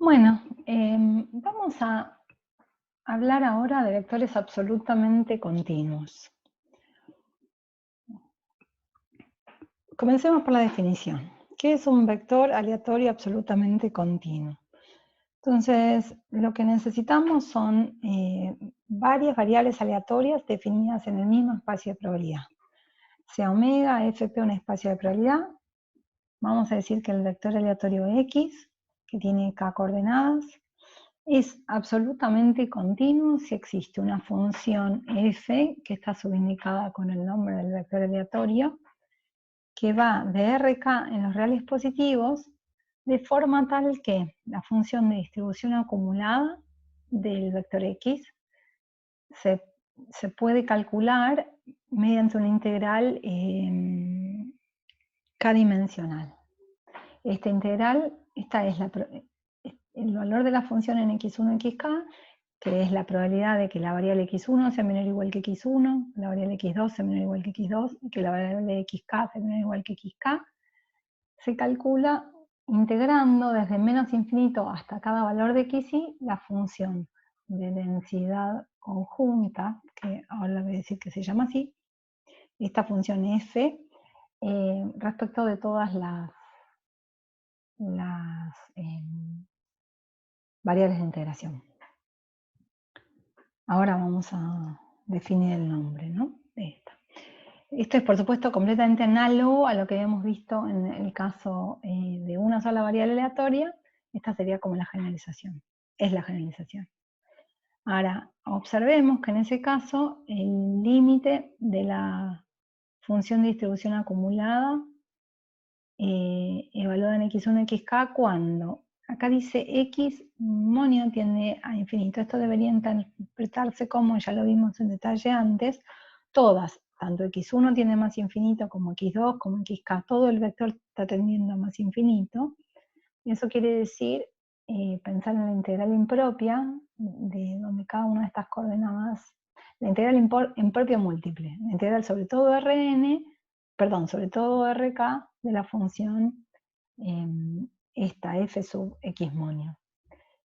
Bueno, vamos a hablar ahora de vectores absolutamente continuos. Comencemos por la definición. ¿Qué es un vector aleatorio absolutamente continuo? Entonces, lo que necesitamos son varias variables aleatorias definidas en el mismo espacio de probabilidad. Sea omega, fp un espacio de probabilidad, vamos a decir que el vector aleatorio x, que tiene k coordenadas, es absolutamente continuo si existe una función f que está subindicada con el nombre del vector aleatorio que va de RK en los reales positivos de forma tal que la función de distribución acumulada del vector x se puede calcular mediante una integral k-dimensional. Esta integral, el valor de la función en x1 xk, que es la probabilidad de que la variable x1 sea menor o igual que x1, la variable x2 sea menor o igual que x2, y que la variable xk sea menor o igual que xk, se calcula integrando desde menos infinito hasta cada valor de xy la función de densidad conjunta, que ahora voy a decir que se llama así, esta función f, respecto de todas las variables de integración. Ahora vamos a definir el nombre, ¿no?, de esta. Esto es, por supuesto, completamente análogo a lo que habíamos visto en el caso de una sola variable aleatoria. Esta sería como la generalización, es la generalización. Ahora, observemos que en ese caso el límite de la función de distribución acumulada evaluada en x1 xk cuando acá dice x monio tiende a infinito. Esto debería interpretarse como, ya lo vimos en detalle antes, todas, tanto x1 tiende más infinito como x2, como xk, todo el vector está tendiendo a más infinito. Y eso quiere decir pensar en la integral impropia, de donde cada una de estas coordenadas, la integral impropia múltiple, la integral sobre todo sobre todo rk de la función esta f sub x monio.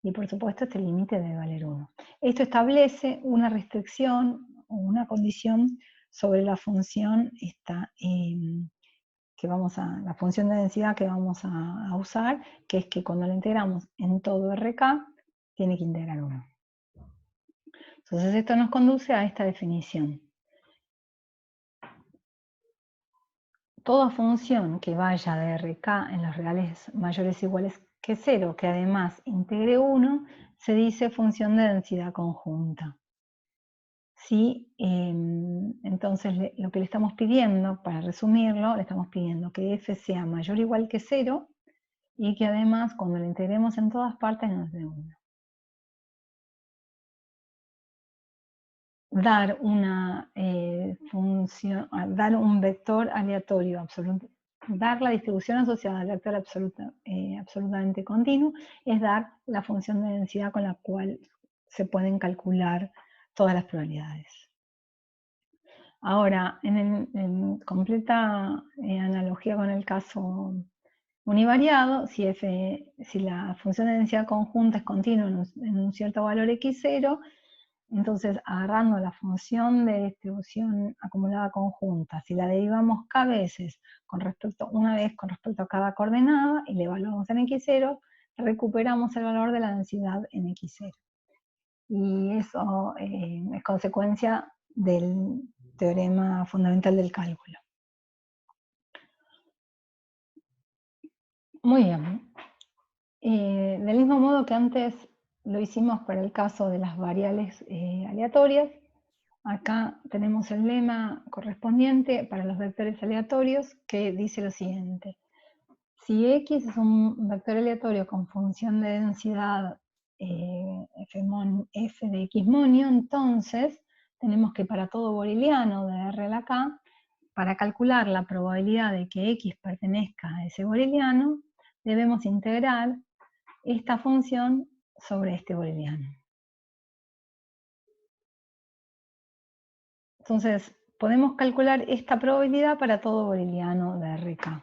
Y por supuesto este límite debe valer 1. Esto establece una restricción o una condición sobre la función esta, la función de densidad que vamos a usar, que es que cuando la integramos en todo RK, tiene que integrar 1. Entonces esto nos conduce a esta definición. Toda función que vaya de RK en los reales mayores o iguales que 0, que además integre 1, se dice función de densidad conjunta. ¿Sí? Entonces lo que le estamos pidiendo, para resumirlo, le estamos pidiendo que f sea mayor o igual que 0 y que además cuando lo integremos en todas partes nos dé 1. Dar una función, dar un vector aleatorio absoluto, dar la distribución asociada al vector absolutamente continuo, es dar la función de densidad con la cual se pueden calcular todas las probabilidades. Ahora, en completa analogía con el caso univariado, si la función de densidad conjunta es continua en un cierto valor x0, entonces agarrando la función de distribución acumulada conjunta, si la derivamos k veces una vez con respecto a cada coordenada y le evaluamos en x0, recuperamos el valor de la densidad en x0. Y eso es consecuencia del teorema fundamental del cálculo. Muy bien. Del mismo modo que antes lo hicimos para el caso de las variables aleatorias, acá tenemos el lema correspondiente para los vectores aleatorios que dice lo siguiente. Si x es un vector aleatorio con función de densidad f de x monio, entonces tenemos que para todo boreliano de R a la K, para calcular la probabilidad de que x pertenezca a ese boreliano, debemos integrar esta función sobre este boreliano. Entonces, podemos calcular esta probabilidad para todo boreliano de RK.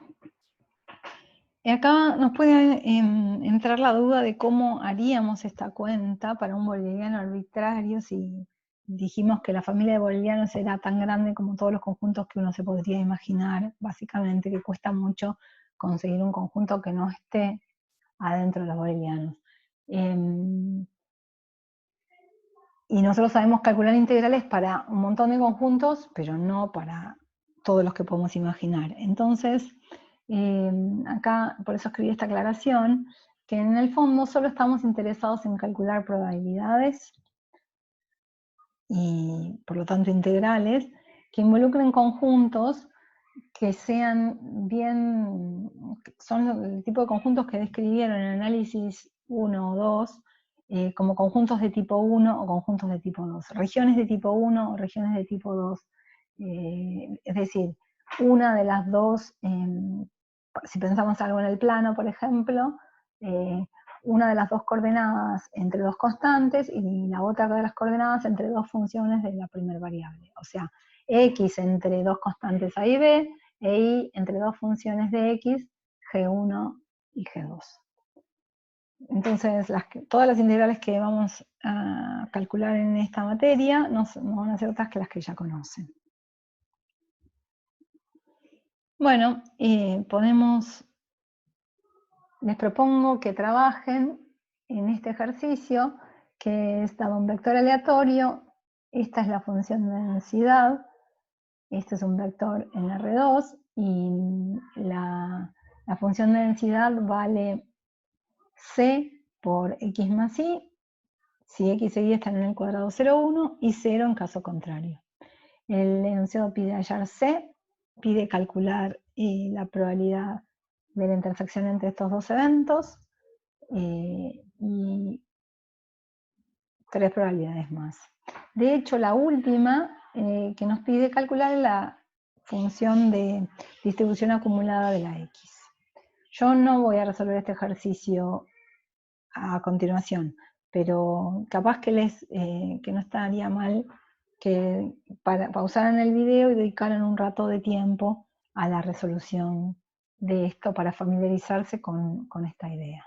Acá nos puede entrar la duda de cómo haríamos esta cuenta para un boliviano arbitrario si dijimos que la familia de bolivianos era tan grande como todos los conjuntos que uno se podría imaginar, básicamente que cuesta mucho conseguir un conjunto que no esté adentro de los bolivianos. Y nosotros sabemos calcular integrales para un montón de conjuntos, pero no para todos los que podemos imaginar. Entonces, acá, por eso escribí esta aclaración, que en el fondo solo estamos interesados en calcular probabilidades y, por lo tanto, integrales, que involucren conjuntos que sean bien, son el tipo de conjuntos que describieron en el análisis 1 o 2, como conjuntos de tipo 1 o conjuntos de tipo 2, regiones de tipo 1 o regiones de tipo 2, es decir, una de las dos, si pensamos algo en el plano, por ejemplo, una de las dos coordenadas entre dos constantes y la otra de las coordenadas entre dos funciones de la primera variable, o sea, x entre dos constantes a y b, e y entre dos funciones de x, g1 y g2. Entonces, todas las integrales que vamos a calcular en esta materia no van a ser otras que las que ya conocen. Bueno, les propongo que trabajen en este ejercicio, que es dado un vector aleatorio. Esta es la función de densidad. Este es un vector en R2 y la función de densidad vale C por X más Y, si X y Y están en el cuadrado 0,1 y 0 en caso contrario. El enunciado pide hallar C, pide calcular la probabilidad de la intersección entre estos dos eventos y 3 probabilidades más. De hecho, la última que nos pide calcular es la función de distribución acumulada de la X. Yo no voy a resolver este ejercicio a continuación, pero capaz que no estaría mal que pausaran el video y dedicaran un rato de tiempo a la resolución de esto para familiarizarse con esta idea.